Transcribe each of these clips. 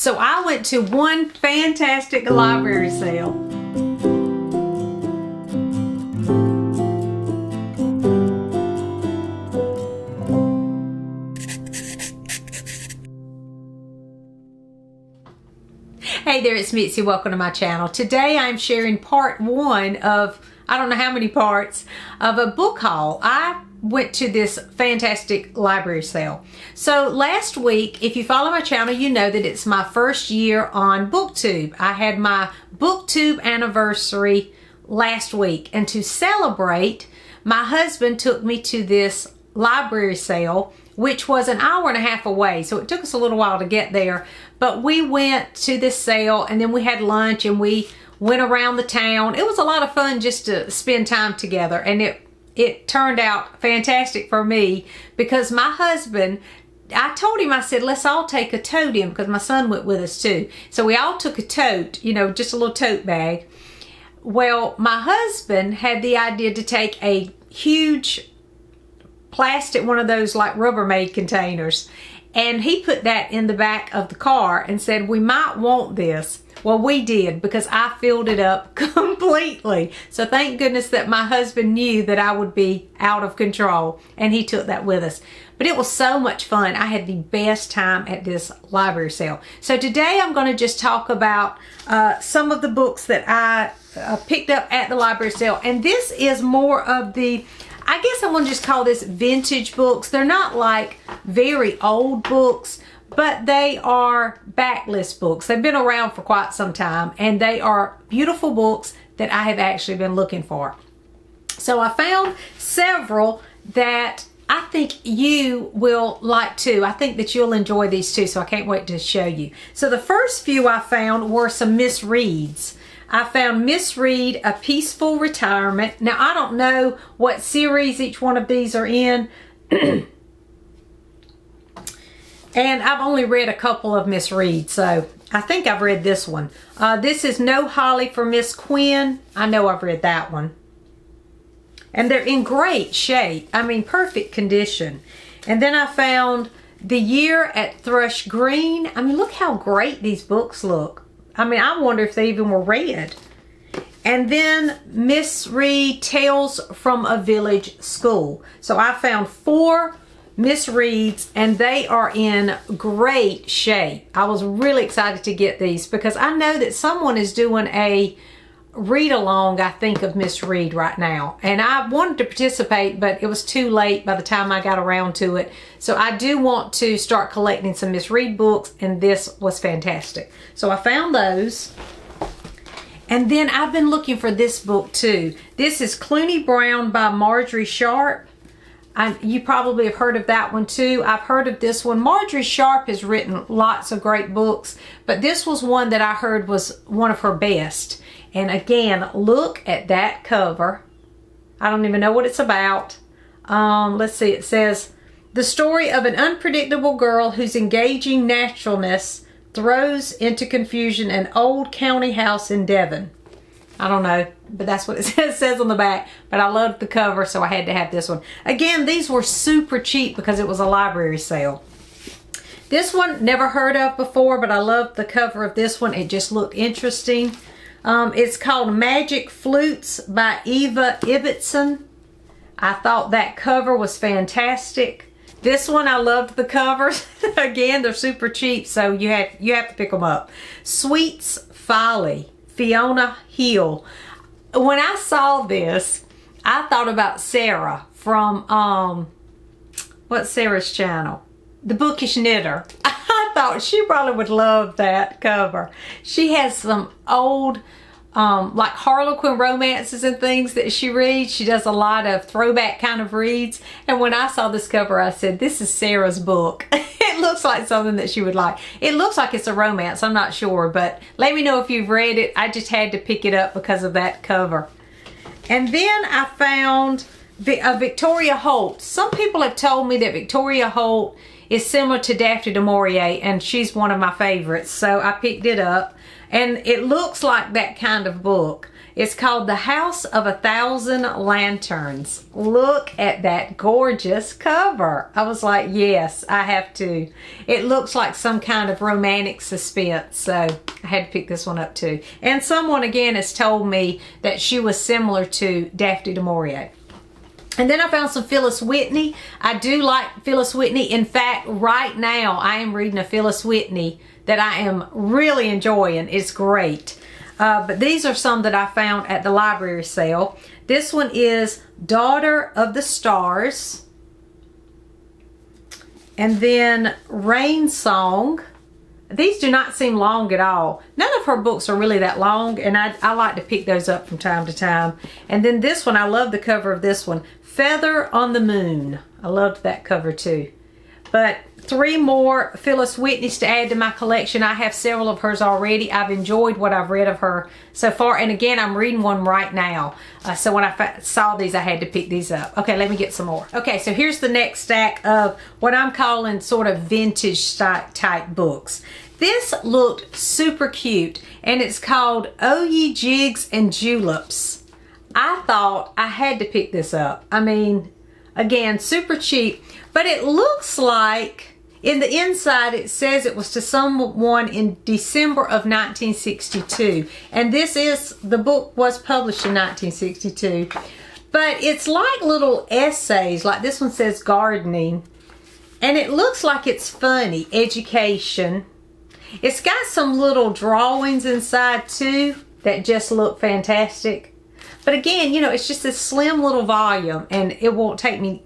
So I went to one fantastic library sale. Hey there, it's Mitzi. Welcome to my channel. Today I'm sharing part one of, I don't know how many parts, of a book haul. I went to this fantastic library sale. So last week, if you follow my channel, you know that it's my first year on BookTube. I had my BookTube anniversary last week, and to celebrate, my husband took me to this library sale, which was an hour and a half away, so it took us a little while to get there. But we went to this sale, and then we had lunch, and we went around the town. It was a lot of fun just to spend time together, and it turned out fantastic for me because my husband, I told him, I said, let's all take a tote in, because my son went with us too. So we all took a tote, you know, just a little tote bag. Well, my husband had the idea to take a huge plastic, one of those like Rubbermaid containers, and he put that in the back of the car and said, we might want this. Well, we did, because I filled it up completely. So thank goodness that my husband knew that I would be out of control, and he took that with us. But it was so much fun. I had the best time at this library sale. So today I'm going to just talk about some of the books that I picked up at the library sale. And this is more of the, I guess I'm going to just call this vintage books. They're not like very old books, but they are backlist books. They've been around for quite some time, and they are beautiful books that I have actually been looking for. So I found several that I think you will like too. I think that you'll enjoy these too, so I can't wait to show you. So the first few I found were some misreads. I found Misread, A Peaceful Retirement. Now, I don't know what series each one of these are in. And I've only read a couple of Misread, so I think I've read this one. This is No Holly for Miss Quinn. I know I've read that one. And they're in great shape. I mean, perfect condition. And then I found The Year at Thrush Green. I mean, look how great these books look. I mean, I wonder if they even were read. And then Misread, Tales from a Village School. So I found 4 misreads, and they are in great shape. I was really excited to get these because I know that someone is doing a read along, I think, of Misread right now. And I wanted to participate, but it was too late by the time I got around to it. So I do want to start collecting some Misread books, and this was fantastic. So I found those. And then I've been looking for this book too. This is Clooney Brown by Marjorie Sharp. You probably have heard of that one too. I've heard of this one. Marjorie Sharp has written lots of great books, but this was one that I heard was one of her best. And again, look at that cover. I don't even know what it's about. Let's see, it says, the story of an unpredictable girl whose engaging naturalness throws into confusion an old county house in Devon. I don't know, but that's what it says on the back. But I loved the cover, so I had to have this one. Again, these were super cheap because it was a library sale. This one, never heard of before, but I loved the cover of this one. It just looked interesting. It's called Magic Flutes by Eva Ibbotson. I thought that cover was fantastic. This one, I loved the covers. Again, they're super cheap, so you have to pick them up. Sweet's Folly, Fiona Hill. When I saw this, I thought about Sarah from, what's Sarah's channel? The Bookish Knitter. I thought she probably would love that cover. She has some old, like Harlequin romances and things that she reads. She does a lot of throwback kind of reads. And when I saw this cover, I said, this is Sarah's book. It looks like something that she would like. It looks like it's a romance. I'm not sure, but let me know if you've read it. I just had to pick it up because of that cover. And then I found Victoria Holt. Some people have told me that Victoria Holt is similar to Daphne du Maurier, and she's one of my favorites, so I picked it up. And it looks like that kind of book. It's called The House of 1,000 Lanterns. Look at that gorgeous cover. I was like, yes, I have to. It looks like some kind of romantic suspense, so I had to pick this one up too. And someone again has told me that she was similar to Daphne du Maurier. And then I found some Phyllis Whitney. I do like Phyllis Whitney. In fact, right now I am reading a Phyllis Whitney that I am really enjoying. It's great. But these are some that I found at the library sale. This one is Daughter of the Stars. And then Rain Song. These do not seem long at all. None of her books are really that long, and I like to pick those up from time to time. And then this one, I love the cover of this one, Feather on the Moon. I loved that cover too. But 3 more Phyllis Whitneys to add to my collection. I have several of hers already. I've enjoyed what I've read of her so far. And again, I'm reading one right now. So when I saw these, I had to pick these up. Okay, let me get some more. Okay, so here's the next stack of what I'm calling sort of vintage type books. This looked super cute, and it's called Oh Ye Jigs and Juleps. I thought I had to pick this up. I mean, again, super cheap, but it looks like in the inside it says it was to someone in December of 1962, and the book was published in 1962, but it's like little essays. Like this one says gardening, and it looks like it's funny, education. It's got some little drawings inside too that just look fantastic. But again, you know, it's just this slim little volume, and it won't take me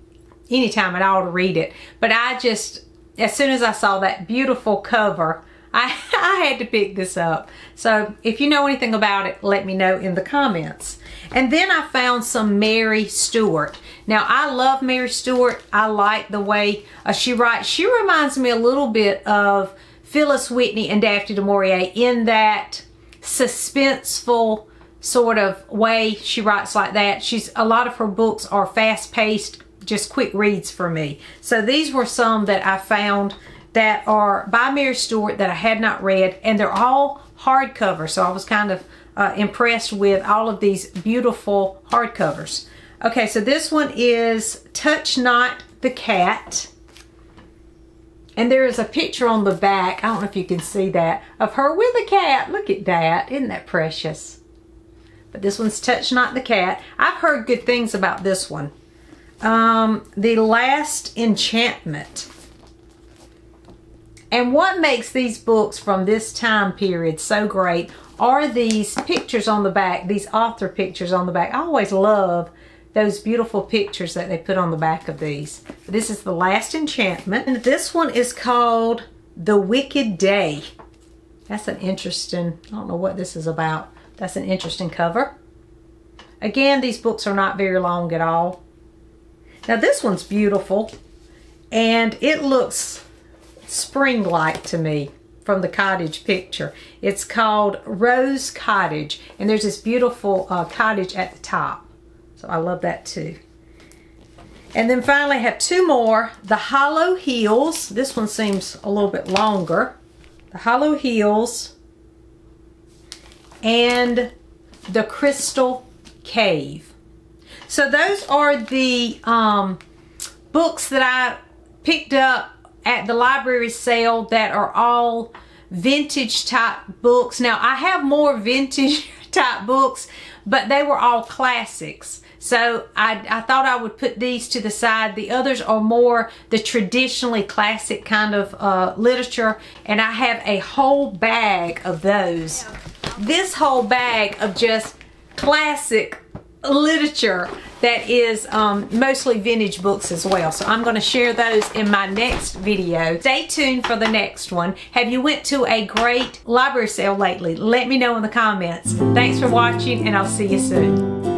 any time at all to read it. But I just, as soon as I saw that beautiful cover, I had to pick this up. So if you know anything about it, let me know in the comments. And then I found some Mary Stewart. Now, I love Mary Stewart. I like the way she writes. She reminds me a little bit of Phyllis Whitney and Daphne du Maurier in that suspenseful sort of way she writes like that. A lot of her books are fast-paced, just quick reads for me. So these were some that I found that are by Mary Stewart that I had not read, and they're all hardcover. So I was kind of impressed with all of these beautiful hardcovers. Okay, so this one is Touch Not the Cat. And there is a picture on the back, I don't know if you can see that, of her with a cat. Look at that. Isn't that precious? But this one's Touch Not the Cat. I've heard good things about this one. The Last Enchantment. And what makes these books from this time period so great are these pictures on the back, these author pictures on the back. I always love those beautiful pictures that they put on the back of these. This is The Last Enchantment. And this one is called The Wicked Day. That's an interesting, I don't know what this is about. That's an interesting cover. Again, these books are not very long at all. Now this one's beautiful, and it looks spring-like to me from the cottage picture. It's called Rose Cottage, and there's this beautiful cottage at the top. So I love that too. And then finally I have 2 more. The Hollow Hills. This one seems a little bit longer. The Hollow Hills and The Crystal Cave. So those are the books that I picked up at the library sale that are all vintage type books. Now I have more vintage type books, but they were all classics. So I thought I would put these to the side. The others are more the traditionally classic kind of literature, and I have a whole bag of those. This whole bag of just classic literature that is mostly vintage books as well. So I'm going to share those in my next video. Stay tuned for the next one. Have you went to a great library sale lately? Let me know in the comments. Thanks for watching, and I'll see you soon.